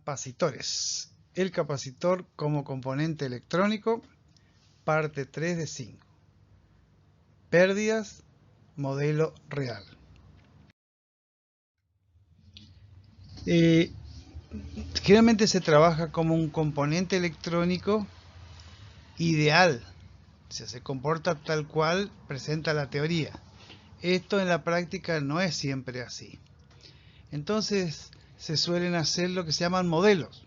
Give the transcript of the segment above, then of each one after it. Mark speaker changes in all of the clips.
Speaker 1: Capacitores. El capacitor como componente electrónico, parte 3 de 5. Pérdidas, modelo real. Generalmente se trabaja como un componente electrónico ideal, o sea, se comporta tal cual presenta la teoría. Esto en la práctica no es siempre así. Entonces se suelen hacer lo que se llaman modelos.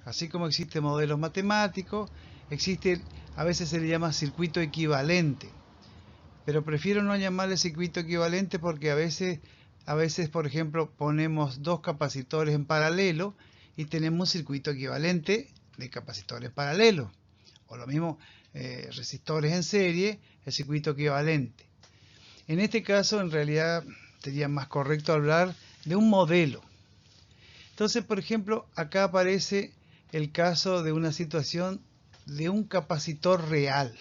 Speaker 1: Así como existe modelos matemáticos, existe, a veces se le llama circuito equivalente. Pero prefiero no llamarle circuito equivalente porque a veces, por ejemplo, ponemos dos capacitores en paralelo y tenemos un circuito equivalente de capacitores paralelos. O lo mismo, resistores en serie, el circuito equivalente. En este caso, en realidad, sería más correcto hablar de un modelo. Entonces, por ejemplo, acá aparece el caso de una situación de un capacitor real.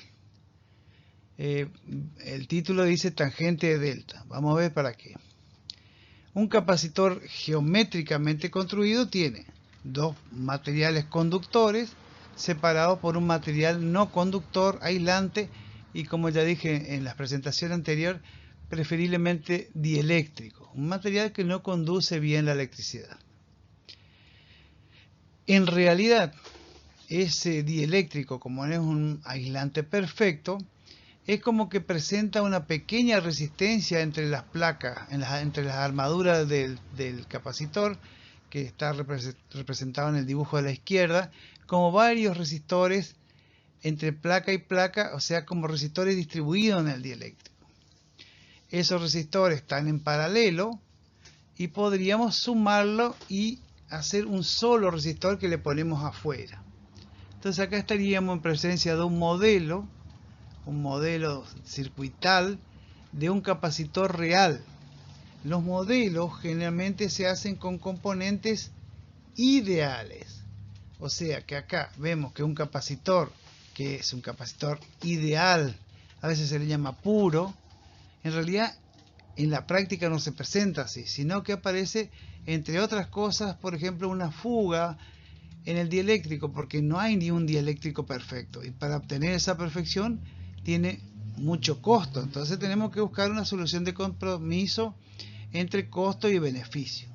Speaker 1: El título dice tangente de delta. Vamos a ver para qué. Un capacitor geométricamente construido tiene dos materiales conductores separados por un material no conductor aislante y, como ya dije en la presentación anterior, preferiblemente dieléctrico, un material que no conduce bien la electricidad. En realidad, ese dieléctrico, como no es un aislante perfecto, es como que presenta una pequeña resistencia entre las placas, entre las armaduras del capacitor, que está representado en el dibujo de la izquierda, como varios resistores entre placa y placa, o sea, como resistores distribuidos en el dieléctrico. Esos resistores están en paralelo y podríamos sumarlo y hacer un solo resistor que le ponemos afuera. Entonces acá estaríamos en presencia de un modelo circuital de un capacitor real. Los modelos generalmente se hacen con componentes ideales. O sea que acá vemos que un capacitor, que es un capacitor ideal, a veces se le llama puro, en realidad en la práctica no se presenta así, sino que aparece, entre otras cosas, por ejemplo, una fuga en el dieléctrico, porque no hay ni un dieléctrico perfecto, y para obtener esa perfección tiene mucho costo. Entonces tenemos que buscar una solución de compromiso entre costo y beneficio.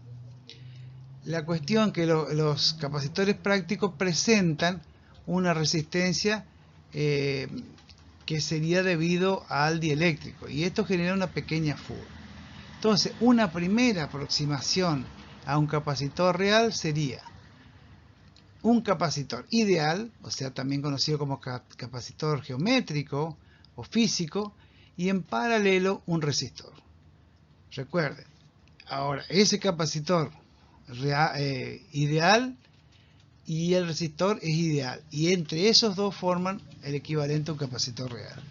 Speaker 1: La cuestión que los capacitores prácticos presentan una resistencia que sería debido al dieléctrico, y esto genera una pequeña fuga. Entonces, una primera aproximación a un capacitor real sería un capacitor ideal, o sea, también conocido como capacitor geométrico o físico, y en paralelo un resistor. Recuerden, ahora ese capacitor ideal y el resistor es ideal, y entre esos dos forman el equivalente a un capacitor real.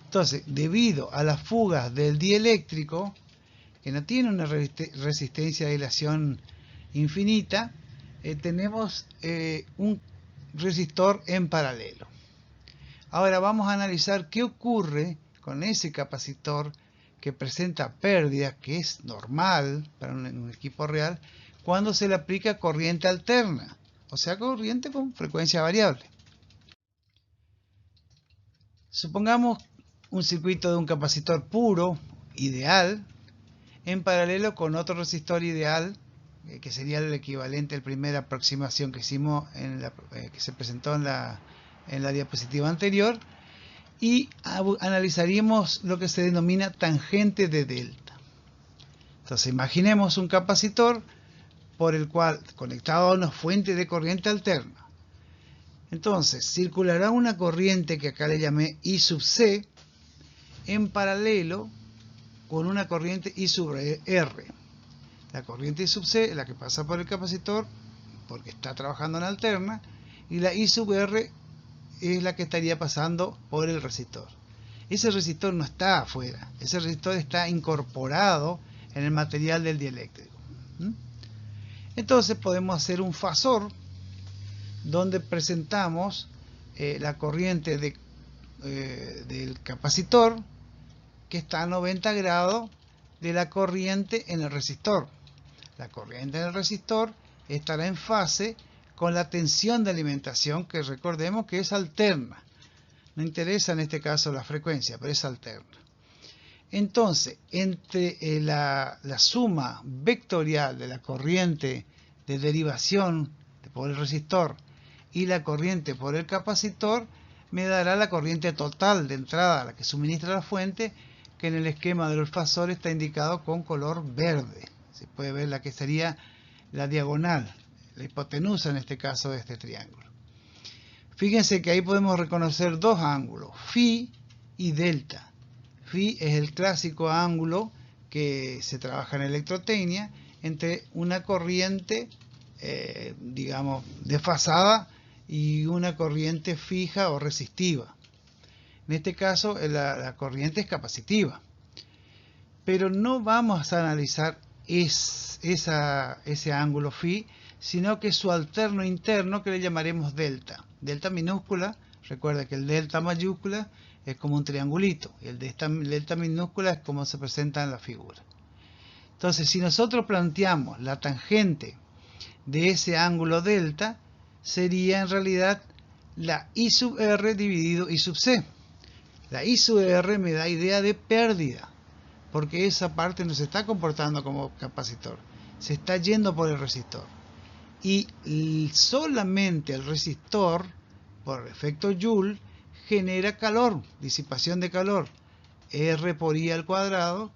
Speaker 1: Entonces, debido a las fugas del dieléctrico, que no tiene una resistencia de aislación infinita, tenemos un resistor en paralelo. Ahora vamos a analizar qué ocurre con ese capacitor que presenta pérdidas, que es normal para un equipo real, cuando se le aplica corriente alterna, o sea, corriente con frecuencia variable. Supongamos un circuito de un capacitor puro, ideal, en paralelo con otro resistor ideal, que sería el equivalente a la primera aproximación que hicimos, que se presentó en la diapositiva anterior, y analizaríamos lo que se denomina tangente de delta. Entonces imaginemos un capacitor por el cual, conectado a una fuente de corriente alterna, entonces circulará una corriente que acá le llamé I sub C en paralelo con una corriente I sub R. La corriente I sub C es la que pasa por el capacitor porque está trabajando en alterna, y la I sub R es la que estaría pasando por el resistor. Ese resistor no está afuera, ese resistor está incorporado en el material del dieléctrico. Entonces podemos hacer un fasor donde presentamos la corriente del capacitor que está a 90 grados de la corriente en el resistor. La corriente en el resistor estará en fase con la tensión de alimentación, que recordemos que es alterna. No interesa en este caso la frecuencia, pero es alterna. Entonces, entre la suma vectorial de la corriente de derivación por el resistor y la corriente por el capacitor, me dará la corriente total de entrada a la que suministra la fuente, que en el esquema del fasor está indicado con color verde. Se puede ver la que sería la diagonal, la hipotenusa en este caso de este triángulo. Fíjense que ahí podemos reconocer dos ángulos, phi y delta. Phi es el clásico ángulo que se trabaja en electrotecnia entre una corriente, digamos, desfasada y una corriente fija o resistiva. En este caso, la corriente es capacitiva. Pero no vamos a analizar ese ángulo phi, sino que su alterno interno, que le llamaremos delta. Delta minúscula, recuerda que el delta mayúscula es como un triangulito, y el delta minúscula es como se presenta en la figura. Entonces, si nosotros planteamos la tangente de ese ángulo delta, sería en realidad la I sub R dividido I sub C. La I sub R me da idea de pérdida, porque esa parte no se está comportando como capacitor, se está yendo por el resistor. Y solamente el resistor, por efecto Joule, genera calor, disipación de calor. R por I al cuadrado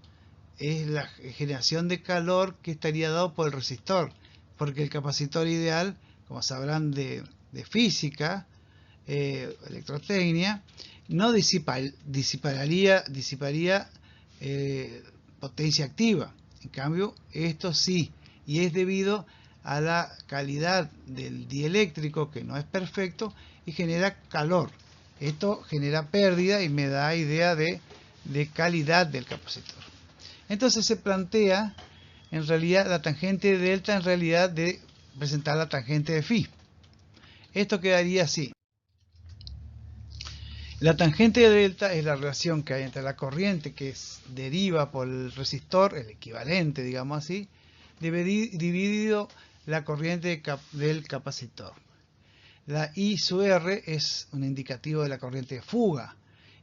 Speaker 1: es la generación de calor que estaría dado por el resistor, porque el capacitor ideal, como sabrán de física, electrotecnia, no disiparía potencia activa. En cambio, esto sí, y es debido a la calidad del dieléctrico, que no es perfecto, y genera calor. Esto genera pérdida y me da idea de calidad del capacitor. Entonces se plantea en realidad la tangente de delta en realidad de presentar la tangente de phi. Esto quedaría así. La tangente de delta es la relación que hay entre la corriente que deriva por el resistor, el equivalente, digamos así, dividido la corriente del capacitor. La I sub R es un indicativo de la corriente de fuga,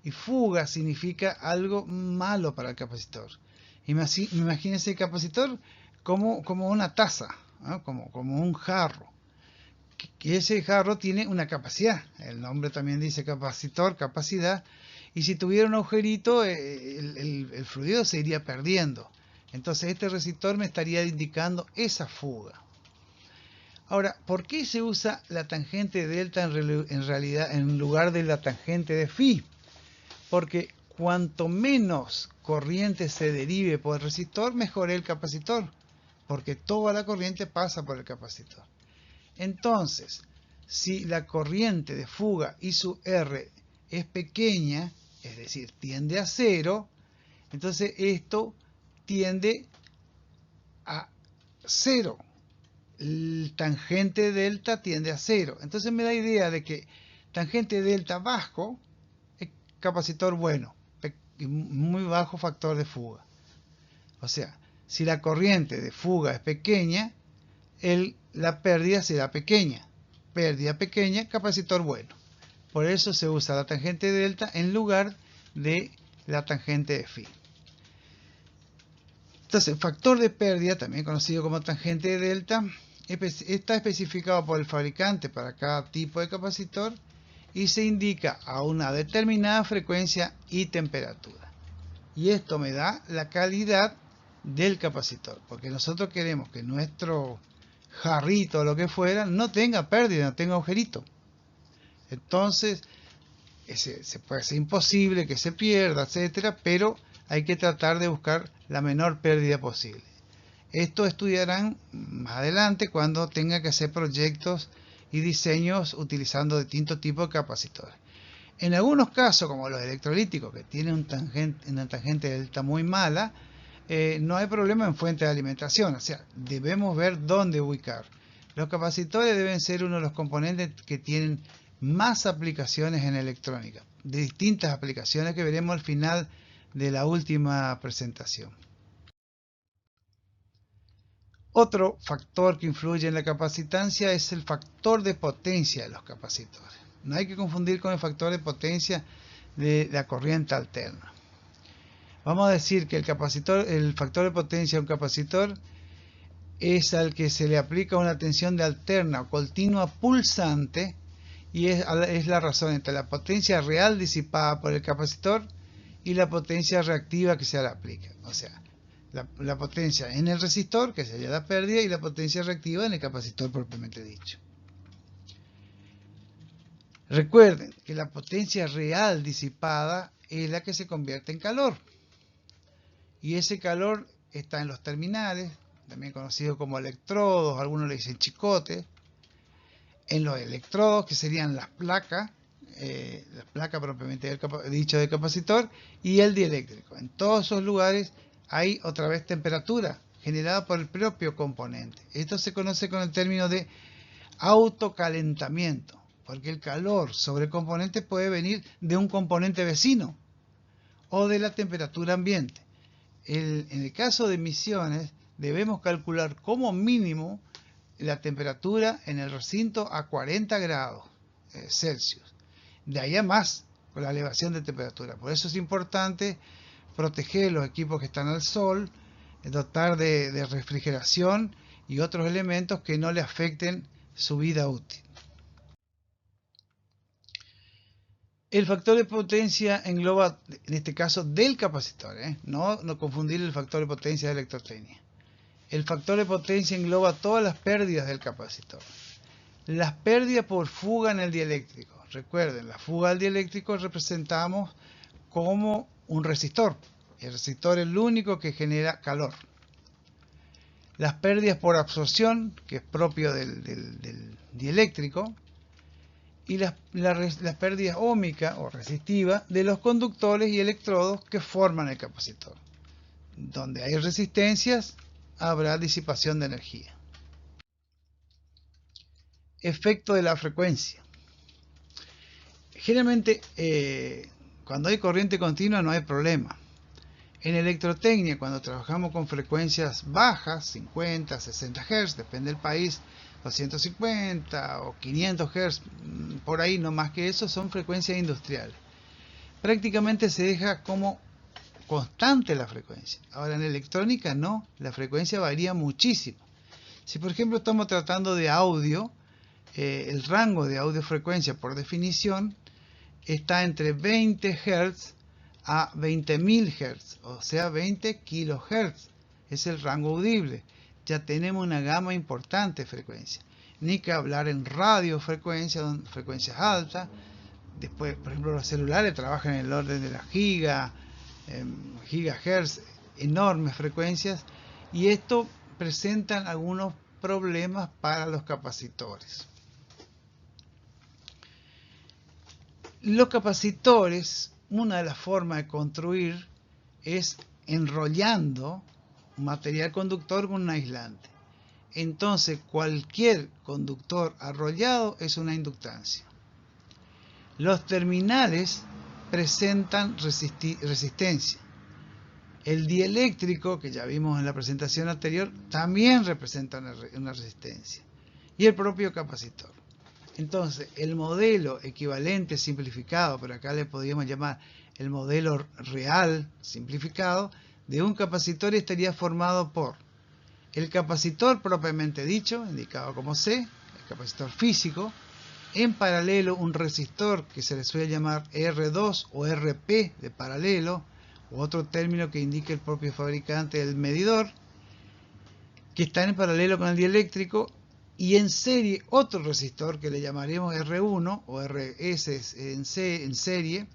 Speaker 1: y fuga significa algo malo para el capacitor. Imagínense el capacitor como una taza, ¿no? como un jarro. Que ese jarro tiene una capacidad, el nombre también dice capacitor, capacidad, y si tuviera un agujerito, el fluido se iría perdiendo. Entonces este resistor me estaría indicando esa fuga. Ahora, ¿por qué se usa la tangente de delta en realidad en lugar de la tangente de phi? Porque cuanto menos corriente se derive por el resistor, mejor es el capacitor, porque toda la corriente pasa por el capacitor. Entonces, si la corriente de fuga I sub R es pequeña, es decir, tiende a cero, entonces esto tiende a cero. El tangente delta tiende a cero. Entonces me da idea de que tangente delta bajo es capacitor bueno, muy bajo factor de fuga. O sea, si la corriente de fuga es pequeña, la pérdida será pequeña. Pérdida pequeña, capacitor bueno. Por eso se usa la tangente delta en lugar de la tangente de phi. Entonces, factor de pérdida, también conocido como tangente de delta, está especificado por el fabricante para cada tipo de capacitor y se indica a una determinada frecuencia y temperatura. Y esto me da la calidad del capacitor, porque nosotros queremos que nuestro jarrito o lo que fuera no tenga pérdida, no tenga agujerito. Entonces, se puede ser imposible que se pierda, etcétera, pero hay que tratar de buscar la menor pérdida posible. Esto estudiarán más adelante cuando tenga que hacer proyectos y diseños utilizando distintos tipos de capacitores. En algunos casos, como los electrolíticos, que tienen una tangente delta muy mala, no hay problema en fuente de alimentación, o sea, debemos ver dónde ubicar. Los capacitores deben ser uno de los componentes que tienen más aplicaciones en electrónica, de distintas aplicaciones que veremos al final de la última presentación. Otro factor que influye en la capacitancia es el factor de potencia de los capacitores. No hay que confundir con el factor de potencia de la corriente alterna. Vamos a decir que el factor de potencia de un capacitor es al que se le aplica una tensión de alterna o continua pulsante, y es la razón entre la potencia real disipada por el capacitor y la potencia reactiva que se le aplica. O sea, la potencia en el resistor, que sería la pérdida, y la potencia reactiva en el capacitor propiamente dicho. Recuerden que la potencia real disipada es la que se convierte en calor. Y ese calor está en los terminales, también conocidos como electrodos, algunos le dicen chicotes, en los electrodos, que serían las placas propiamente dicho del capacitor, y el dieléctrico. En todos esos lugares hay otra vez temperatura generada por el propio componente. Esto se conoce con el término de autocalentamiento, porque el calor sobre el componente puede venir de un componente vecino o de la temperatura ambiente. En el caso de emisiones, debemos calcular como mínimo la temperatura en el recinto a 40 grados Celsius. De ahí a más, con la elevación de temperatura. Por eso es importante proteger los equipos que están al sol, dotar de refrigeración y otros elementos que no le afecten su vida útil. El factor de potencia engloba, en este caso, del capacitor, no confundir el factor de potencia de electrotecnia. El factor de potencia engloba todas las pérdidas del capacitor. Las pérdidas por fuga en el dieléctrico. Recuerden, la fuga del dieléctrico representamos como un resistor. El resistor es el único que genera calor. Las pérdidas por absorción, que es propio del dieléctrico, y las pérdidas óhmicas o resistivas de los conductores y electrodos que forman el capacitor. Donde hay resistencias, habrá disipación de energía. Efecto de la frecuencia. Generalmente, cuando hay corriente continua no hay problema. En electrotecnia, cuando trabajamos con frecuencias bajas, 50, 60 Hz, depende del país, 250 o 500 Hz, por ahí, no más que eso, son frecuencias industriales. Prácticamente se deja como constante la frecuencia. Ahora en electrónica no, la frecuencia varía muchísimo. Si por ejemplo estamos tratando de audio, el rango de audiofrecuencia por definición está entre 20 Hz a 20.000 Hz, o sea 20 kHz, es el rango audible. Ya tenemos una gama importante de frecuencias. Ni que hablar en radiofrecuencia, frecuencias altas. Después, por ejemplo, los celulares trabajan en el orden de las gigahertz, enormes frecuencias, y esto presentan algunos problemas para los capacitores. Los capacitores, una de las formas de construir es enrollando un material conductor con un aislante. Entonces, cualquier conductor arrollado es una inductancia. Los terminales presentan resistencia. El dieléctrico, que ya vimos en la presentación anterior, también representa una resistencia. Y el propio capacitor. Entonces, el modelo equivalente simplificado, pero acá le podríamos llamar el modelo real simplificado, de un capacitor estaría formado por el capacitor propiamente dicho, indicado como C, el capacitor físico, en paralelo un resistor que se le suele llamar R2 o RP de paralelo, u otro término que indica el propio fabricante del medidor, que está en paralelo con el dieléctrico, y en serie otro resistor que le llamaremos R1 o RS en serie,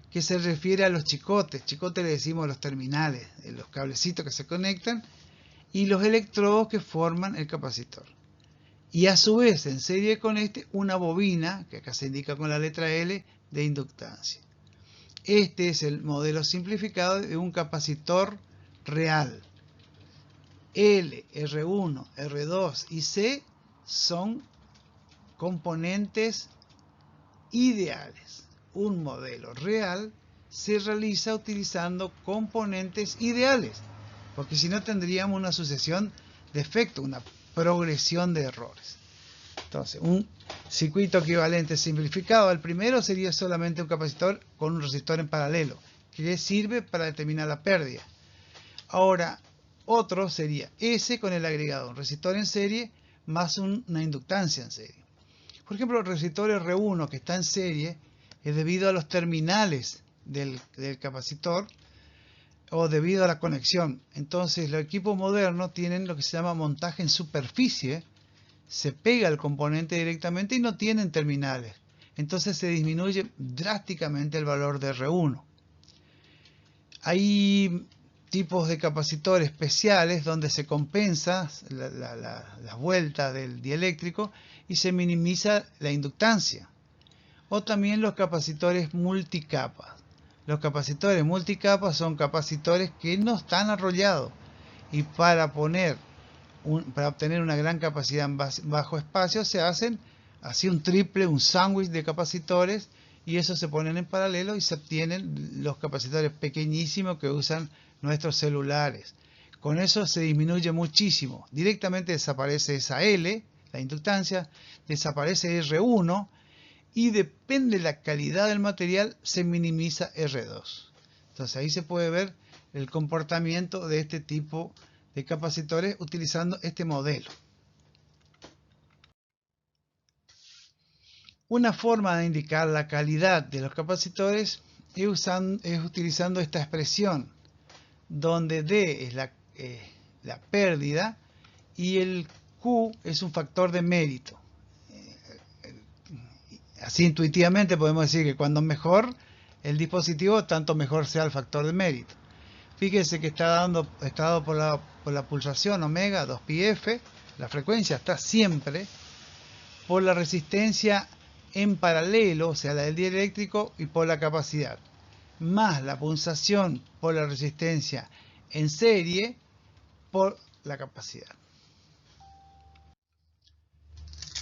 Speaker 1: que se refiere a los chicotes. Chicotes le decimos a los terminales, los cablecitos que se conectan, y los electrodos que forman el capacitor. Y a su vez, en serie con este, una bobina, que acá se indica con la letra L, de inductancia. Este es el modelo simplificado de un capacitor real. L, R1, R2 y C son componentes ideales. Un modelo real se realiza utilizando componentes ideales, porque si no tendríamos una sucesión defectos, una progresión de errores. Entonces, un circuito equivalente simplificado al primero sería solamente un capacitor con un resistor en paralelo, que sirve para determinar la pérdida. Ahora, otro sería S con el agregado, un resistor en serie más una inductancia en serie. Por ejemplo, el resistor R1 que está en serie es debido a los terminales del capacitor o debido a la conexión. Entonces, los equipos modernos tienen lo que se llama montaje en superficie, se pega el componente directamente y no tienen terminales. Entonces se disminuye drásticamente el valor de R1. Hay tipos de capacitores especiales donde se compensa las vueltas del dieléctrico y se minimiza la inductancia. O también los capacitores multicapas. Los capacitores multicapas son capacitores que no están arrollados y para obtener una gran capacidad en bajo espacio se hacen así un triple, un sándwich de capacitores, y esos se ponen en paralelo y se obtienen los capacitores pequeñísimos que usan nuestros celulares. Con eso se disminuye muchísimo. Directamente desaparece esa L, la inductancia, desaparece R1 y depende de la calidad del material se minimiza R2. Entonces ahí se puede ver el comportamiento de este tipo de capacitores utilizando este modelo. Una forma de indicar la calidad de los capacitores es utilizando esta expresión, donde D es la pérdida y el Q es un factor de mérito. Así intuitivamente podemos decir que cuando mejor el dispositivo, tanto mejor sea el factor de mérito. Fíjese que está dado por la pulsación omega 2πf, la frecuencia está siempre por la resistencia en paralelo, o sea la del dieléctrico, y por la capacidad, más la pulsación por la resistencia en serie por la capacidad.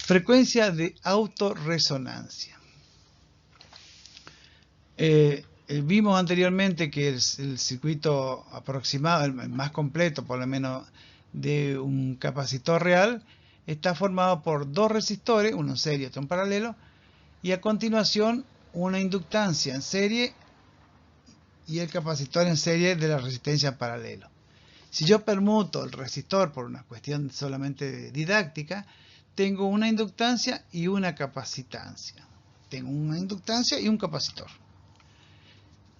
Speaker 1: Frecuencia de autorresonancia. Vimos anteriormente que el circuito aproximado, el más completo por lo menos de un capacitor real, está formado por dos resistores, uno en serie y otro en paralelo, y a continuación una inductancia en serie y el capacitor en serie de la resistencia en paralelo. Si yo permuto el resistor por una cuestión solamente didáctica, tengo una inductancia y una capacitancia. Tengo una inductancia y un capacitor.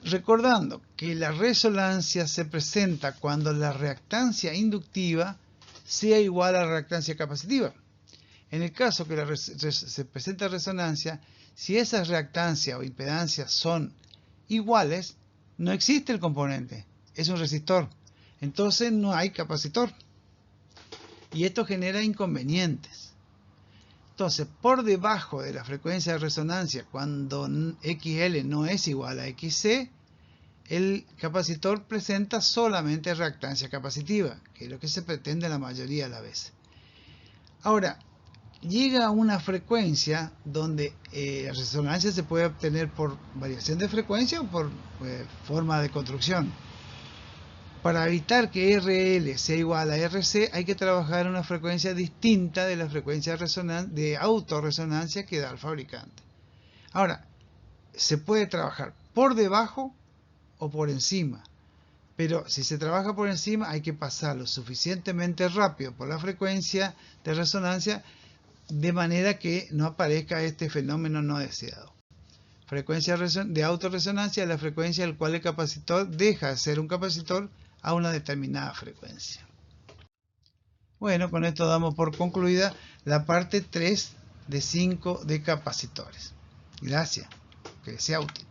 Speaker 1: Recordando que la resonancia se presenta cuando la reactancia inductiva sea igual a la reactancia capacitiva. En el caso que se presenta resonancia, si esas reactancias o impedancias son iguales, no existe el componente, es un resistor. Entonces no hay capacitor. Y esto genera inconvenientes. Entonces, por debajo de la frecuencia de resonancia, cuando XL no es igual a XC, el capacitor presenta solamente reactancia capacitiva, que es lo que se pretende la mayoría de las veces. Ahora, llega a una frecuencia donde la resonancia se puede obtener por variación de frecuencia o por forma de construcción. Para evitar que RL sea igual a RC, hay que trabajar una frecuencia distinta de la frecuencia de autorresonancia que da el fabricante. Ahora, se puede trabajar por debajo o por encima, pero si se trabaja por encima hay que pasarlo suficientemente rápido por la frecuencia de resonancia de manera que no aparezca este fenómeno no deseado. Frecuencia de autorresonancia es la frecuencia al cual el capacitor deja de ser un capacitor a una determinada frecuencia. Bueno, con esto damos por concluida la parte 3 de 5 de capacitores. Gracias, que sea útil.